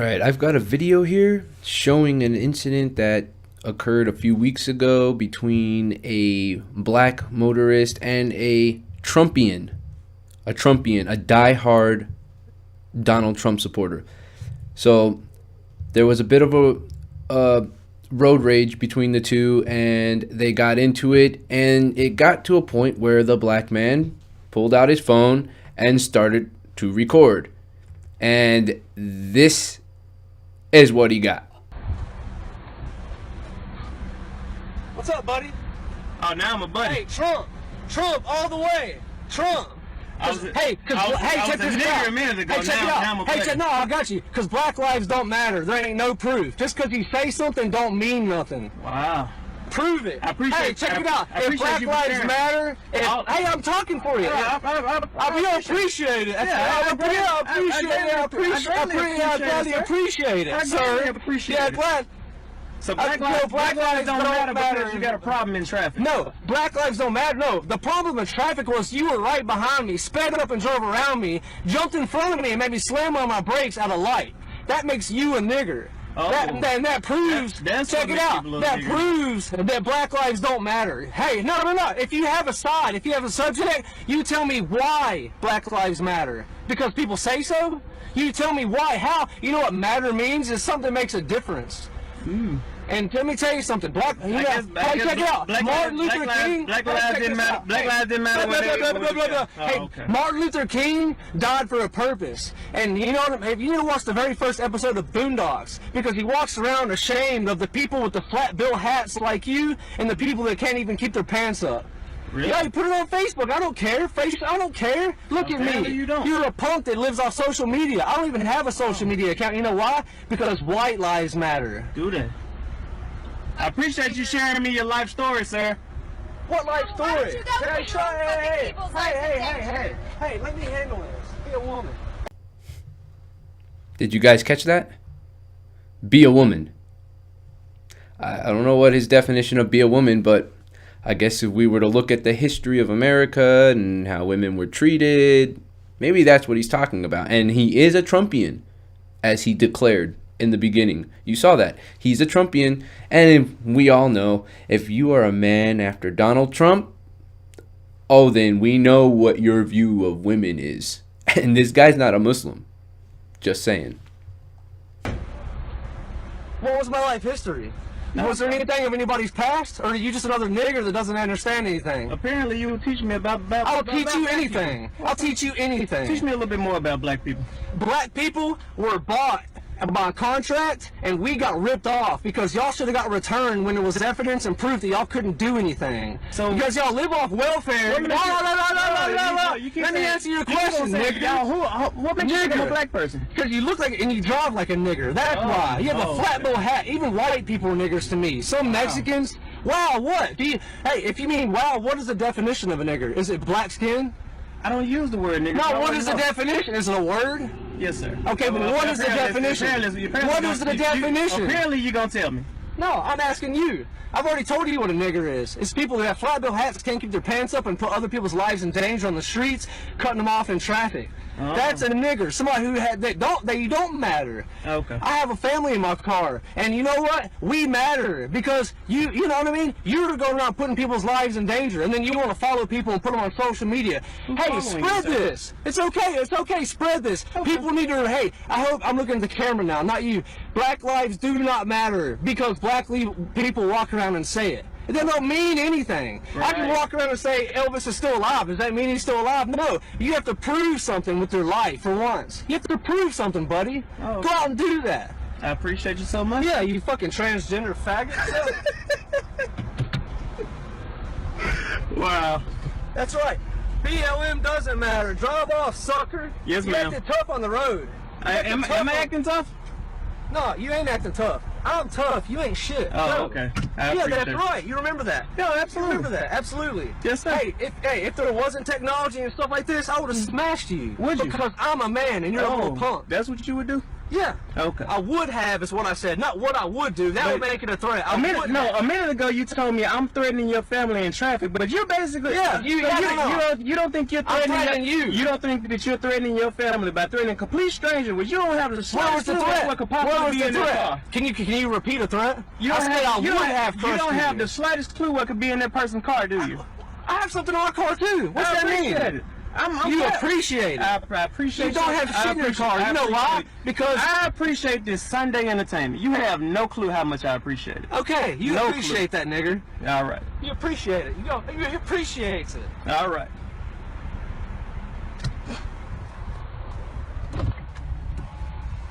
Alright, I've got a video here showing an incident that occurred a few weeks ago between a black motorist and a Trumpean, a diehard Donald Trump supporter. So there was a bit of a road rage between the two, and they got into it, and it got to a point where the black man pulled out his phone and started to record. And this is what he got. What's up, buddy? Oh, now I'm a buddy. Hey, Trump all the way. Trump. Hey, check this out. A minute ago. Hey, check it out. Now I'm a buddy. No, I got you. Because black lives don't matter. There ain't no proof. Just because you say something don't mean nothing. Wow. Prove it. I appreciate. Hey, check it out. If black lives matter, hey, I'm talking for you. I appreciate it. I appreciate it, sir. Yeah, glad. So black lives don't matter because you got a problem in traffic. No, black lives don't matter. No, the problem in traffic was you were right behind me, sped up and drove around me, jumped in front of me and made me slam on my brakes at a light. That makes you a nigger. Oh, that proves, check it out, that proves that black lives don't matter. Hey, no. If you have a side, if you have a subject, you tell me why black lives matter. Because people say so? You tell me why, how. You know what matter means? Is something makes a difference. And let me tell you something. Check it out. Martin Luther King. Black lives didn't matter. Black lives didn't matter. Hey, Martin Luther King died for a purpose. And you know what? If you watched the very first episode of Boondocks, because he walks around ashamed of the people with the flat bill hats like you, and the people that can't even keep their pants up. Really? Yeah, you put it on Facebook. I don't care. I don't care. Look at me. You're a punk that lives off social media. I don't even have a social media account. You know why? Because white lives matter. Do that. I appreciate you sharing me your life story, sir. What life story? Hey, let me handle this. Be a woman. Did you guys catch that? Be a woman. I don't know what his definition of be a woman, but I guess if we were to look at the history of America and how women were treated, maybe that's what he's talking about. And he is a Trumpian, as he declared in the beginning. You saw that. He's a Trumpian, and we all know if you are a man after Donald Trump, oh, then we know what your view of women is. And this guy's not a Muslim. Just saying. What was my life history? Was there anything of anybody's past, or are you just another nigger that doesn't understand anything? Apparently, you will teach me about I'll teach you anything. I'll teach you anything. Teach me a little bit more about black people. Black people were bought by contract, and we got ripped off because y'all should have got returned when there was evidence and proof that y'all couldn't do anything. So because y'all live off welfare. No. Let me answer your question, nigga. What makes you a black person? Because you look like and you drive like a nigger. That's why. You have a flat bill hat. Even white people are niggers to me. Some Mexicans. Wow, what? Hey, if you mean wow, what is the definition of a nigger? Is it black skin? I don't use the word nigger. No, what is the definition? Is it a word? Yes, sir. Okay, but what is the definition? What is the definition? Apparently, you're going to tell me. No, I'm asking you. I've already told you what a nigger is. It's people that have flat bill hats, can't keep their pants up, and put other people's lives in danger on the streets, cutting them off in traffic. That's a nigger. Somebody who they don't matter. Okay. I have a family in my car, and you know what? We matter because you know what I mean? You're going around putting people's lives in danger, and then you want to follow people and put them on social media. Hey, spread this. It's okay. Spread this. People need to. Hey, I hope I'm looking at the camera now, not you. Black lives do not matter because black people walk around and say it. It doesn't mean anything. Right. I can walk around and say Elvis is still alive. Does that mean he's still alive? No. You have to prove something with your life for once. You have to prove something, buddy. Oh. Go out and do that. I appreciate you so much. Yeah, you fucking transgender faggot. Wow. That's right. BLM doesn't matter. Drive off, sucker. Yes, ma'am. You acting tough on the road. Am I acting tough? No, you ain't acting tough. I'm tough. You ain't shit. Oh, no. Okay. Yeah, that's right. You remember that? No, absolutely. You remember that? Absolutely. Yes, sir. If there wasn't technology and stuff like this, I would have smashed you. Would you? Because I'm a man and you're a little punk. That's what you would do? Yeah. Okay. I would have is what I said, not what I would do. That would make it a threat. A minute ago you told me I'm threatening your family in traffic, but you're basically you don't think you're threatening you. You don't think that you're threatening your family by threatening a complete stranger, which you don't have the slightest clue what could possibly be in that car. Can you repeat a threat? You don't have the slightest clue what could be in that person's car, do you? I have something on my car too. What's that mean? You appreciate it. I appreciate. You don't have shit in your car. You know why? Because I appreciate this Sunday entertainment. You have no clue how much I appreciate it. Okay, you appreciate that, nigger. All right. You appreciate it. You appreciate it. All right.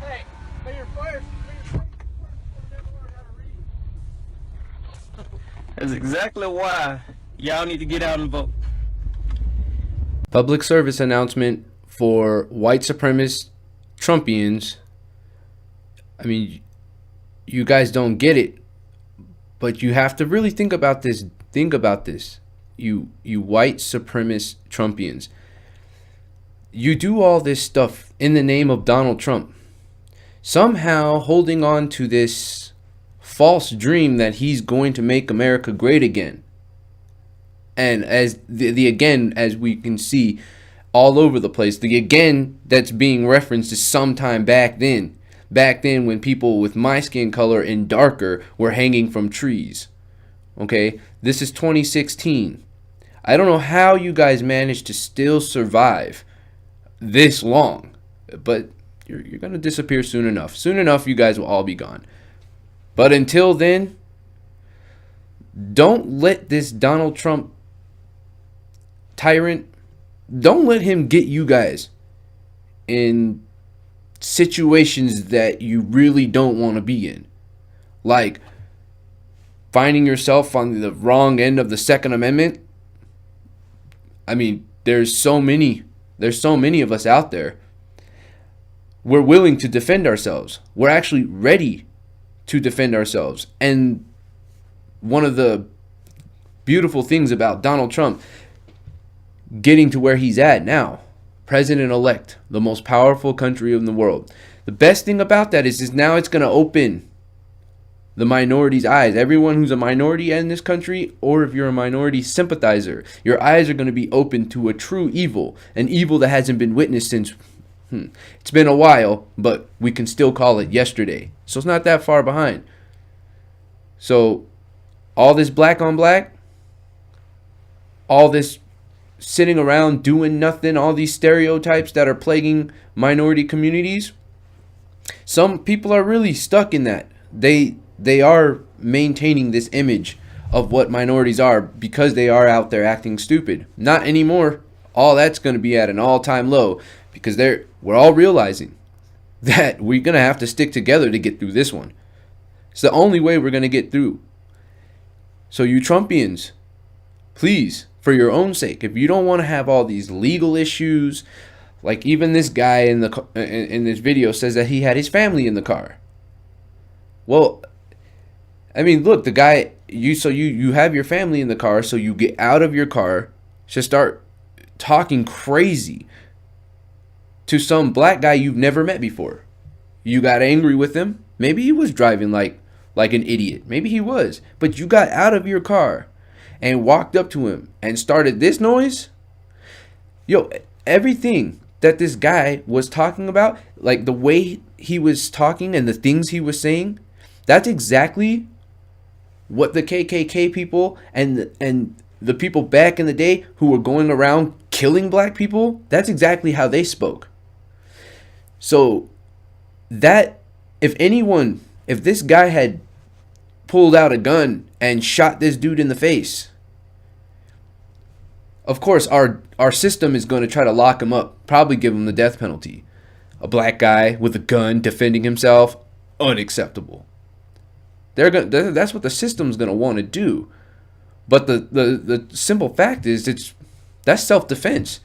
Hey, may your first. That's exactly why y'all need to get out and vote. Public service announcement for white supremacist Trumpians. I mean, you guys don't get it, but you have to really think about this. Think about this. You white supremacist Trumpians. You do all this stuff in the name of Donald Trump. Somehow holding on to this false dream that he's going to make America great again. And as the again, as we can see all over the place, the again that's being referenced is sometime back then when people with my skin color and darker were hanging from trees. Okay, this is 2016. I don't know how you guys managed to still survive this long, but you're gonna disappear soon enough. Soon enough, you guys will all be gone. But until then, don't let this Donald Trump tyrant, don't let him get you guys in situations that you really don't want to be in. Like finding yourself on the wrong end of the Second Amendment. I mean, there's so many of us out there. We're willing to defend ourselves. We're actually ready to defend ourselves. And one of the beautiful things about Donald Trump getting to where he's at now, president-elect, the most powerful country in the world. The best thing about that is now it's going to open the minorities' eyes. Everyone who's a minority in this country, or if you're a minority sympathizer, your eyes are going to be open to a true evil, an evil that hasn't been witnessed since, it's been a while, but we can still call it yesterday. So it's not that far behind. So all this black on black, all this sitting around doing nothing, all these stereotypes that are plaguing minority communities, some people are really stuck in that. They are maintaining this image of what minorities are because they are out there acting stupid. Not anymore. All that's going to be at an all-time low because we're all realizing that we're going to have to stick together to get through this one. It's the only way we're going to get through. So you Trumpians, please, for your own sake, if you don't want to have all these legal issues, like even this guy in this video says that he had his family in the car. Well, I mean, look, the guy, you have your family in the car, so you get out of your car to start talking crazy to some black guy you've never met before. You got angry with him. Maybe he was driving like an idiot. Maybe he was. But you got out of your car and walked up to him and started this noise. Yo, everything that this guy was talking about, like the way he was talking and the things he was saying, that's exactly what the KKK people and the people back in the day who were going around killing black people, that's exactly how they spoke. So that, if this guy had pulled out a gun and shot this dude in the face, of course our system is going to try to lock him up, probably give him the death penalty. A black guy with a gun defending himself, unacceptable. That's what the system's going to want to do. But the simple fact is that's self-defense.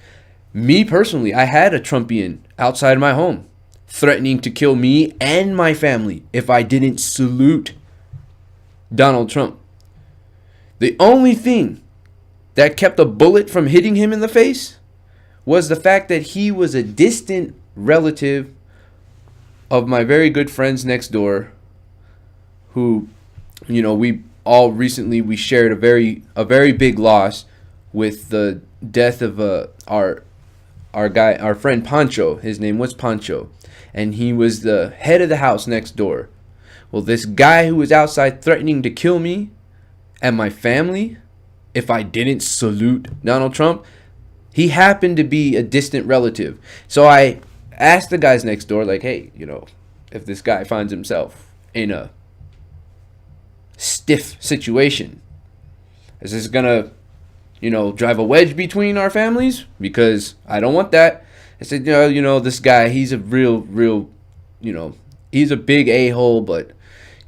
Me personally, I had a Trumpian outside my home threatening to kill me and my family if I didn't salute Donald Trump. The only thing that kept a bullet from hitting him in the face was the fact that he was a distant relative of my very good friends next door, who, we all recently we shared a very big loss with the death of our friend Pancho. His name was Pancho, and he was the head of the house next door. Well, this guy who was outside threatening to kill me and my family if I didn't salute Donald Trump, he happened to be a distant relative. So I asked the guys next door, like, hey, if this guy finds himself in a stiff situation, is this gonna drive a wedge between our families? Because I don't want that. I said, this guy, he's a real, he's a big a-hole, but,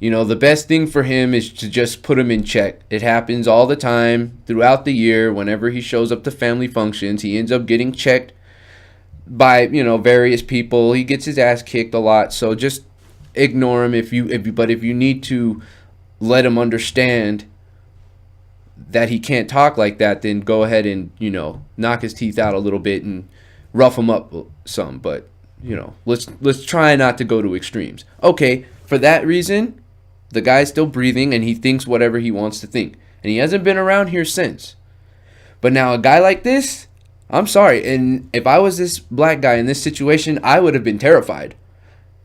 the best thing for him is to just put him in check. It happens all the time throughout the year. Whenever he shows up to family functions, he ends up getting checked by, various people. He gets his ass kicked a lot. So just ignore him if you need to let him understand that he can't talk like that, then go ahead and, knock his teeth out a little bit and rough him up some. But, let's try not to go to extremes. Okay, for that reason, the guy's still breathing and he thinks whatever he wants to think. And he hasn't been around here since. But now a guy like this, I'm sorry. And if I was this black guy in this situation, I would have been terrified.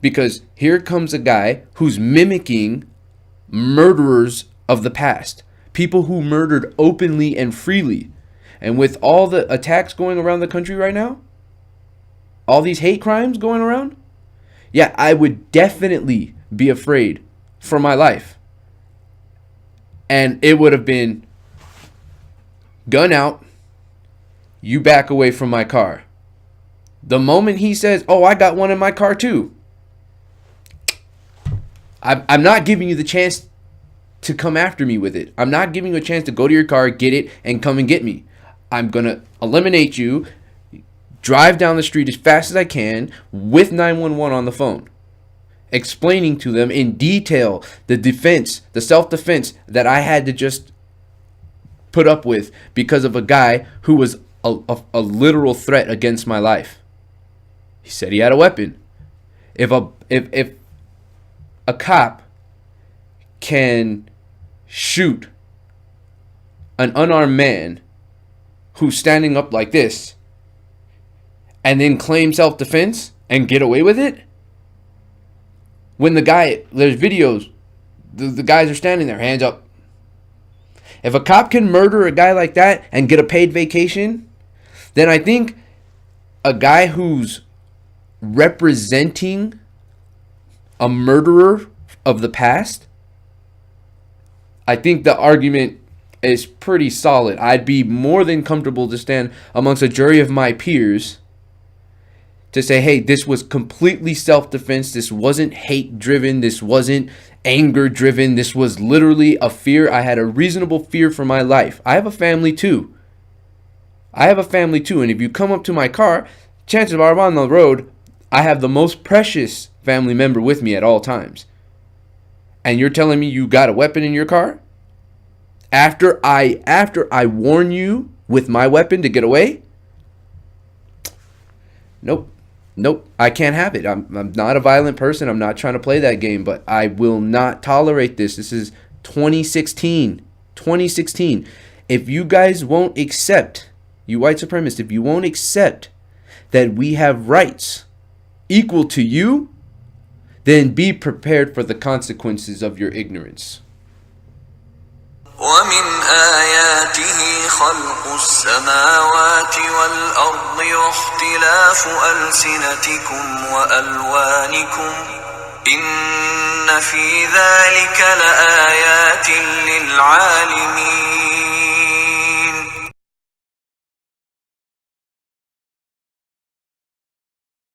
Because here comes a guy who's mimicking murderers of the past. People who murdered openly and freely. And with all the attacks going around the country right now, all these hate crimes going around, yeah, I would definitely be afraid for my life. And it would have been gun out, you back away from my car. The moment he says, oh, I got one in my car too, I'm not giving you the chance to come after me with it. I'm not giving you a chance to go to your car, get it, and come and get me. I'm going to eliminate you, drive down the street as fast as I can with 911 on the phone, explaining to them in detail the self-defense that I had to just put up with because of a guy who was a literal threat against my life. He said he had a weapon. If a cop can shoot an unarmed man who's standing up like this and then claim self-defense and get away with it, when there's videos, the guys are standing there, hands up. If a cop can murder a guy like that and get a paid vacation, then I think a guy who's representing a murderer of the past, I think the argument is pretty solid. I'd be more than comfortable to stand amongst a jury of my peers to say, hey, this was completely self-defense. This wasn't hate-driven. This wasn't anger-driven. This was literally a fear. I had a reasonable fear for my life. I have a family too. And if you come up to my car, chances are I'm on the road, I have the most precious family member with me at all times. And you're telling me you got a weapon in your car? After I warn you with my weapon to get away? Nope, I can't have it. I'm not a violent person. I'm not trying to play that game, but I will not tolerate this. This is 2016. If you guys won't accept, you white supremacists, if you won't accept that we have rights equal to you, then be prepared for the consequences of your ignorance. ومن آياته خلق السماوات والأرض واختلاف ألسنتكم وألوانكم إن في ذلك لآيات للعالمين